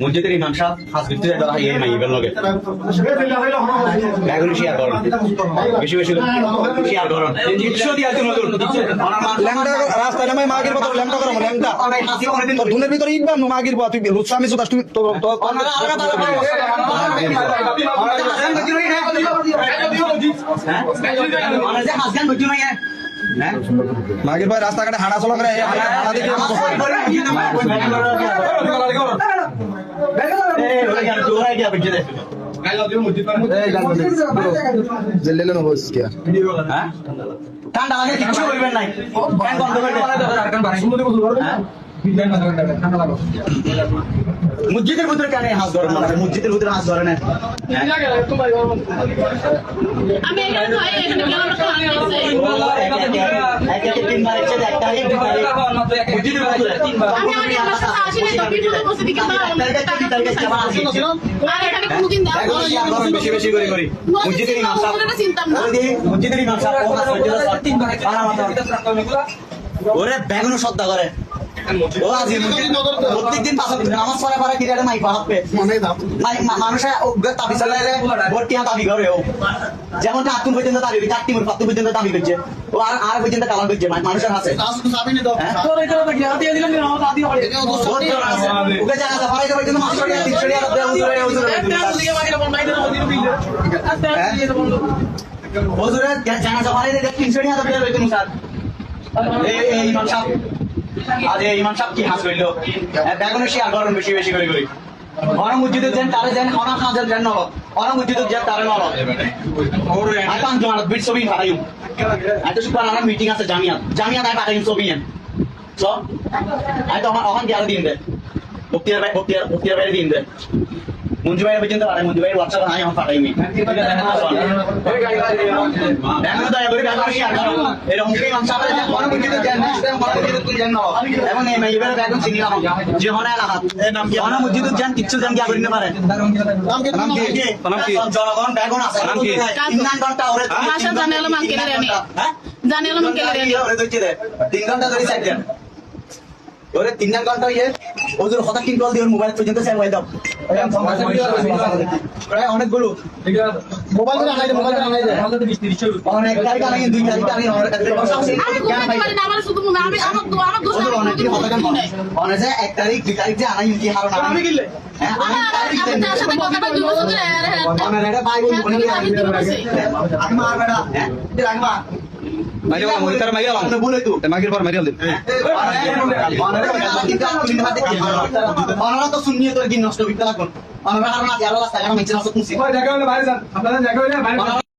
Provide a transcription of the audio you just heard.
মসজিদের ইমাম সাহেব হাসবিতে ধরা এই মাইবেল লগে এখন শেয়ার করুন বেশি বেশি শেয়ার করুন দিচ্ছো দিয়া তুমি ল্যাংটা রাস্তা নামে মাগির কথা ল্যাংটা করো ল্যাংটা তোর দুনের ভিতরে ইকবা মাগির কথা তুই লুচ্ছামি সুদাস তুমি তো মাগির ভাই রাস্তাঘাটে হাঁটা চলা করে ঠান্ডা লাগে কিছু করবেন নাই মসজিদের ভিতরে কেন হাত ধরেন না মসজিদের ভিতরে হাত ধরেন বেশি বেশি করে করি মসজিদের ওরে ব্যাগুনো শ্রদ্ধা করে প্রত্যেকদিন নামাজ পড়া পড়া কিরারে মাইক হাঁপবে মানুষের দাবি চালাইলে ভর্তিয়া দাবি করে ও যেমন আত্ম পর্যন্ত দাবি করছে আত্মীয় পাত্র পর্যন্ত দাবি করছে ও আর পর্যন্ত কালাম করছে মানুষের হাতে আজ ইমাম সাহেব কি হাস করলো বেগুনে শেয়ার করেন বেশি বেশি করে করি অনেক মসজিদের যেন তারে যেন অনেক হাজার যেন নল অনেক মসজিদের যেন তারে নল আজ আমি জমানত বিট ছবি হারাইম এত সুপার আমার মিটিং আছে জামিয়াত আই পাঠাইম ছবি সব আই তো আমার অহন গেল দিন দে বক্তিয়ার বাইরে দিন দে মঞ্জু ভাই পর্যন্ত পারে মঞ্জু ভাই হোয়াটসঅ্যাপ নাই আমার পাঠাইমি এখন দয়া করে বেগুনে শেয়ার করো এরকম কি ইমাম সাহেব অনেক মসজিদের যেন এবং এই মেয়েদের বেগুন চিনি না যে হনে এলাকাত অনেক মসজিদের যেন কিচ্ছু যেন গিয়া করিতে পারে জনগণ বেগুন আছে 3 ঘন্টা ওরে ভাষা জানালো মাকে রে জানালো মাকে রে ওরে দইতে দে 3 ঘন্টা ধরে সাইড দেন ওরে 3 ঘন্টা ইয়ে ওদের কথা কিন কল দিয়ে মোবাইল পর্যন্ত সেভ হয়ে দাও অনেকগুলো মোবাইল করে আনাই দে অনেক তারিখ আনাই 2 তারিখ আনাই আমার শুধু আমি আমার দোষ অনেক কি কথা কেন অনেক যে 1 তারিখ 2 তারিখ যে আনাই কি হারো না আমি গিলে হ্যাঁ আমি তারিখ তার সাথে কথাটা দুই বছর ধরে অনেক এটা ভাই বোন বলে আমি মার বেটা হ্যাঁ তুই রাখবা মাইরে বলা মরিতার মাইরে বলা বলে তো মাগির পর মাইরে দিন অনারা তো শুনিয়ে তোর কি নষ্ট বিকলা কোন অনারা আর না যারা রাস্তা কাটা মিছে নষ্ট কুছি কই জায়গা হলে বাইরে যান আপনারা জায়গা হলে বাইরে